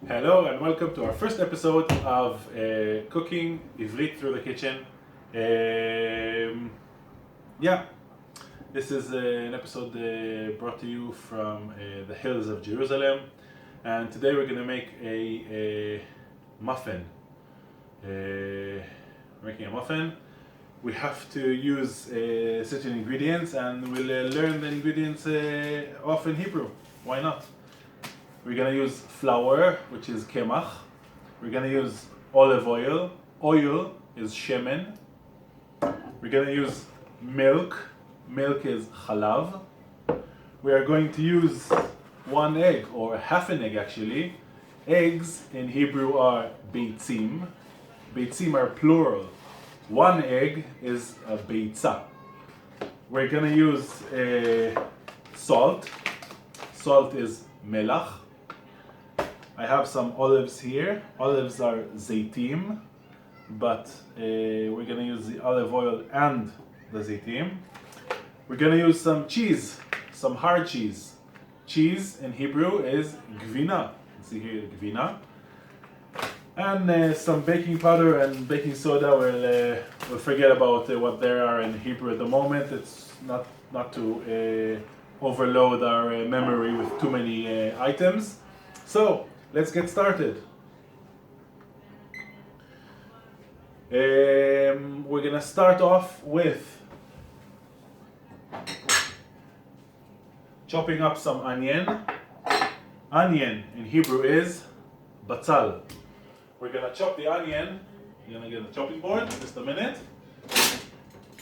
Hello and welcome to our first episode of cooking Ivrit through the kitchen. Yeah, this is an episode brought to you from the hills of Jerusalem, and today we're going to make a muffin. We're making a muffin. We have to use certain ingredients, and we'll learn the ingredients off in Hebrew. Why not? We're gonna use flour, which is kemach. We're gonna use olive oil. Oil is shemen. We're gonna use milk. Milk is chalav. We are going to use one egg, or half an egg actually. Eggs in Hebrew are beitzim. Beitzim are plural. One egg is a beitza. We're gonna use salt. Salt is melach. I have some olives here. Olives are zaitim, but we're gonna use the olive oil and the zaitim. We're gonna use some cheese, some hard cheese. Cheese in Hebrew is gvina. See here, gvina. And some baking powder and baking soda. We'll forget about what there are in Hebrew at the moment. It's not to overload our memory with too many items. So let's get started. We're gonna start off with chopping up some onion. Onion in Hebrew is batzal. We're gonna chop the onion. I'm gonna get a chopping board in just a minute.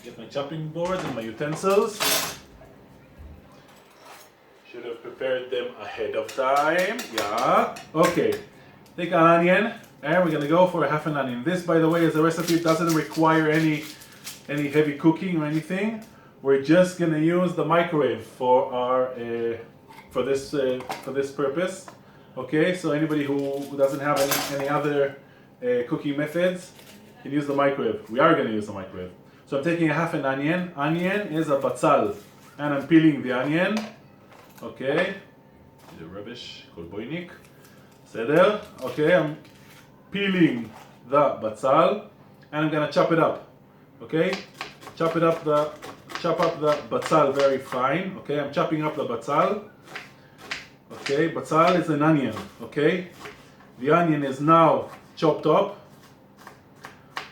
Get my chopping board and my utensils. Should have prepared them ahead of time. Yeah. Okay. Take an onion, and we're gonna go for half an onion. This, by the way, is a recipe. It doesn't require any heavy cooking or anything. We're just gonna use the microwave for our for this purpose. Okay. So anybody who doesn't have any other cooking methods can use the microwave. We are gonna use the microwave. So I'm taking a half an onion. Onion is a batzal, and I'm peeling the onion. Okay, the rubbish, kolboinik. Seder. Okay, I'm peeling the batzal and I'm gonna chop it up. Okay, chop up the batzal very fine. Okay, I'm chopping up the batzal. Okay, batzal is an onion. Okay, the onion is now chopped up.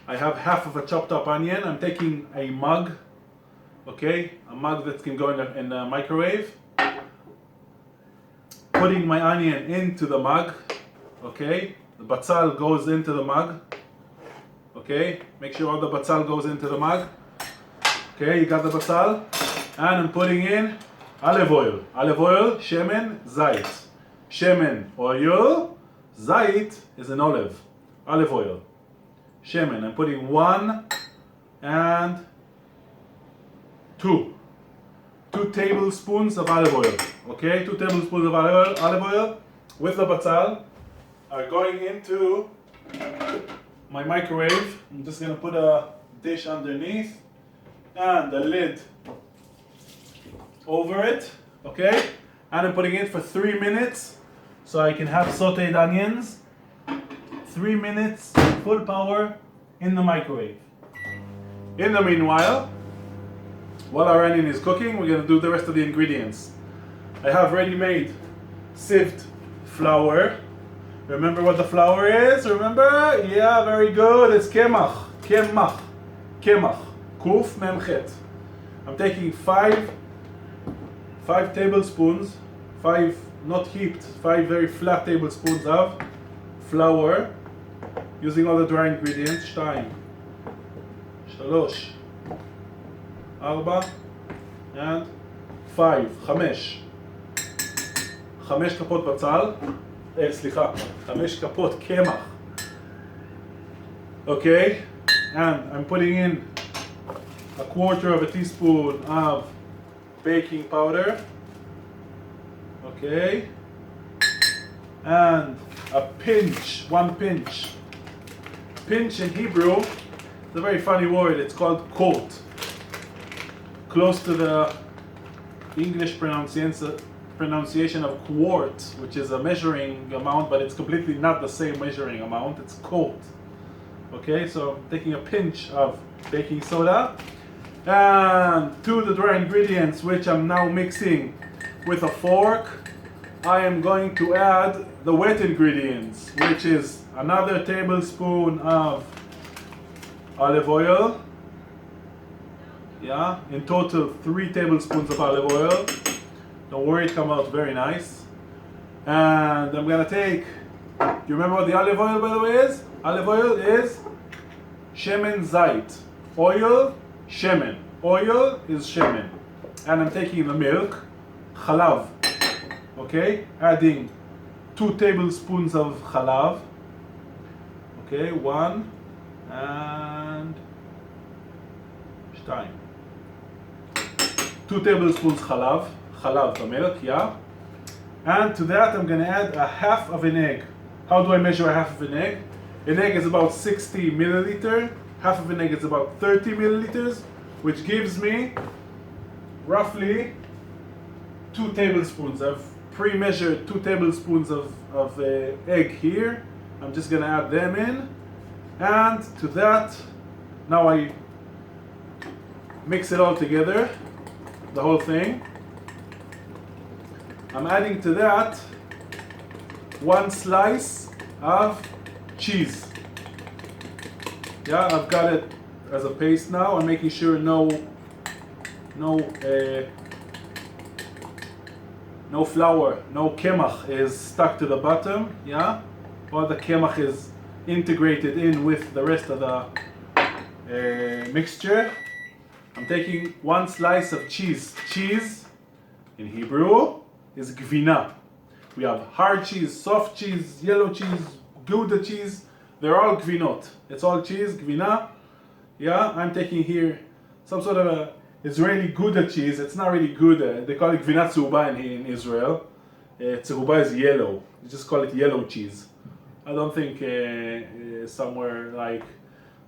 I have half of a chopped up onion. I'm taking a mug. Okay, a mug that can go in the microwave. Putting my onion into the mug, okay? The batzal goes into the mug, okay? Make sure all the batzal goes into the mug. Okay, you got the batzal? And I'm putting in olive oil. Olive oil, shemen, zait. Shemen, oil. Zait is an olive. Olive oil. Shemen, I'm putting 1 and 2 tablespoons of olive oil. Okay, 2 tablespoons of olive oil with the batzal are going into my microwave. I'm just gonna put a dish underneath and the lid over it. Okay, and I'm putting it for 3 minutes so I can have sauteed onions. 3 minutes, full power in the microwave. In the meanwhile, while our onion is cooking, we're going to do the rest of the ingredients. I have ready-made sieved flour. Remember what the flour is? Remember? Yeah, very good. It's kemach. Kuf mem chet. I'm taking 5 tablespoons, 5 not heaped, 5 very flat tablespoons of flour, using all the dry ingredients. 2, 3, 4 and 5, 5 כפות בצל, סליחה, 5 כפות קמח. Okay, and I'm putting in a 1/4 of a teaspoon of baking powder. Okay, and a pinch, 1 pinch. Pinch in Hebrew, it's a very funny word, it's called quote. Close to the English pronunciation pronunciation of quart, which is a measuring amount, but it's completely not the same measuring amount. It's quart. Okay, so I'm taking a pinch of baking soda, and to the dry ingredients, which I'm now mixing with a fork, I am going to add the wet ingredients, which is another tablespoon of olive oil. Yeah, in total 3 tablespoons of olive oil. Don't worry, it come out very nice. And I'm gonna take, do you remember what the olive oil, by the way, is? Olive oil is shemen zait. Oil, shemen. Oil is shemen. And I'm taking the milk, chalav. Okay, adding 2 tablespoons of chalav. Okay, 1 and 2. 2 tablespoons chalav, the milk, yeah. And to that I'm going to add a half of an egg. How do I measure a half of an egg? An egg is about 60 milliliter. Half of an egg is about 30 milliliters, which gives me roughly 2 tablespoons. I've pre-measured 2 tablespoons of egg here. I'm just going to add them in. And to that, now I mix it all together, the whole thing. I'm adding to that 1 slice of cheese. Yeah, I've got it as a paste now. I'm making sure no flour, no kemach is stuck to the bottom. Yeah, all the kemach is integrated in with the rest of the mixture. I'm taking 1 slice of cheese. Cheese in Hebrew is gvina. We have hard cheese, soft cheese, yellow cheese, Gouda cheese. They're all gvinot. It's all cheese, gvina. Yeah, I'm taking here some sort of a Israeli Gouda cheese. It's not really Gouda. They call it gvina tzuba in Israel. Tzuba is yellow. You just call it yellow cheese. I don't think somewhere like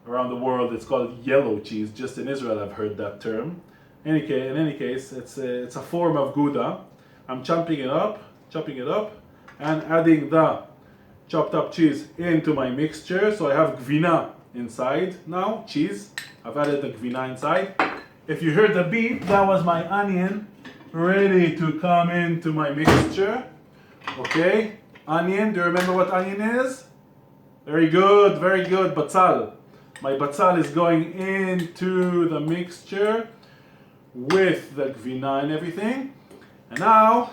around the world it's called yellow cheese. Just in Israel I've heard that term. In any case, it's a form of Gouda. I'm chopping it up, and adding the chopped up cheese into my mixture. So I have gvina inside now, cheese. I've added the gvina inside. If you heard the beep, that was my onion ready to come into my mixture. Okay, onion, do you remember what onion is? Very good, batzal. My batzal is going into the mixture with the gvina and everything. And now,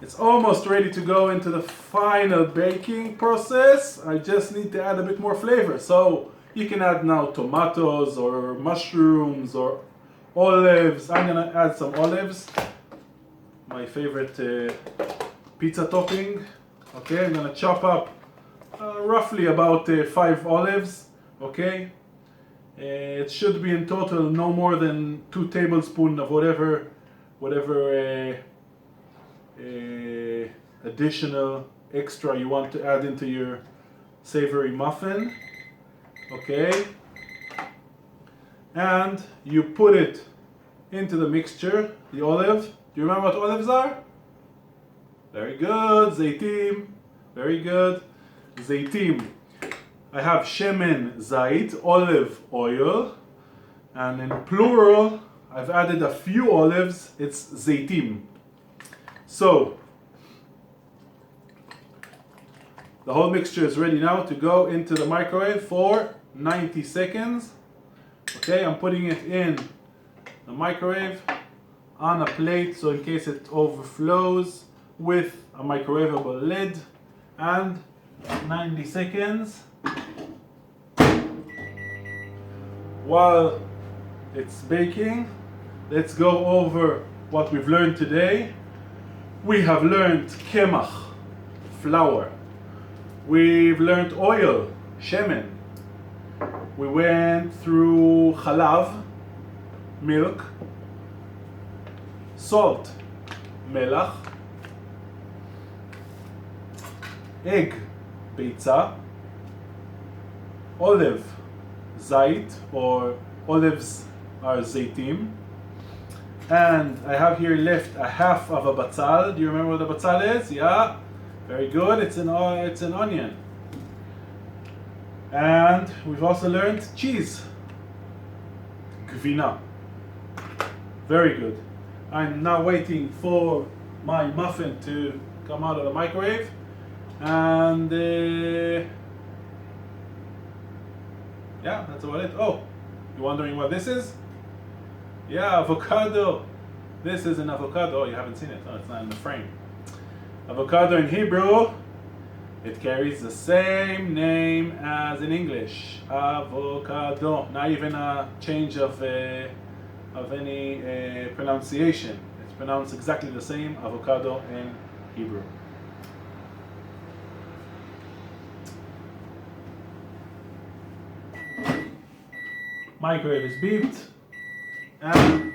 it's almost ready to go into the final baking process. I just need to add a bit more flavor. So, you can add now tomatoes or mushrooms or olives. I'm gonna add some olives. My favorite pizza topping. Okay, I'm gonna chop up roughly about 5 olives. Okay, it should be in total no more than 2 tablespoons of whatever additional extra you want to add into your savory muffin. Okay, and you put it into the mixture, the olive. Do you remember what olives are? Very good, zaitim. Very good, zaitim. I have shemen zait, olive oil, and in plural I've added a few olives, it's zaitim. So the whole mixture is ready now to go into the microwave for 90 seconds. Okay, I'm putting it in the microwave on a plate so in case it overflows with a microwavable lid, and 90 seconds. While it's baking, let's go over what we've learned today. We have learned kemach, flour. We've learned oil, shemen. We went through chalav, milk, salt, melach, egg, beitza, olive, zait, or olives are zaitim, And I have here left a half of a batzal. Do you remember what a batzal is? Yeah, very good. It's an onion. And we've also learned cheese. Gvina. Very good. I'm now waiting for my muffin to come out of the microwave. And yeah, that's about it. Oh, you're wondering what this is? Yeah, avocado. This is an avocado. Oh, you haven't seen it. Oh, it's not in the frame. Avocado in Hebrew, it carries the same name as in English. Avocado. Not even a change of any pronunciation. It's pronounced exactly the same. Avocado in Hebrew. Microwave is beeped. And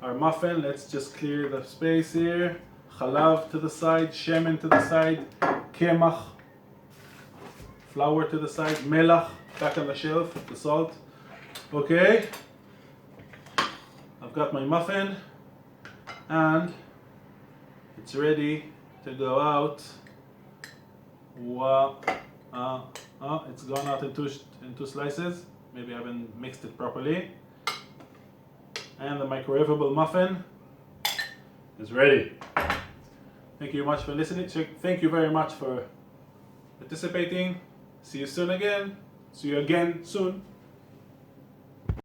our muffin, let's just clear the space here. Chalav to the side, shemen to the side, kemach, flour to the side, melach back on the shelf, the salt. Okay, I've got my muffin and it's ready to go out. Wow, it's gone out in two slices. Maybe I haven't mixed it properly. And the microwavable muffin is ready. Thank you much for listening. Thank you very much for participating. See you soon again. See you again soon.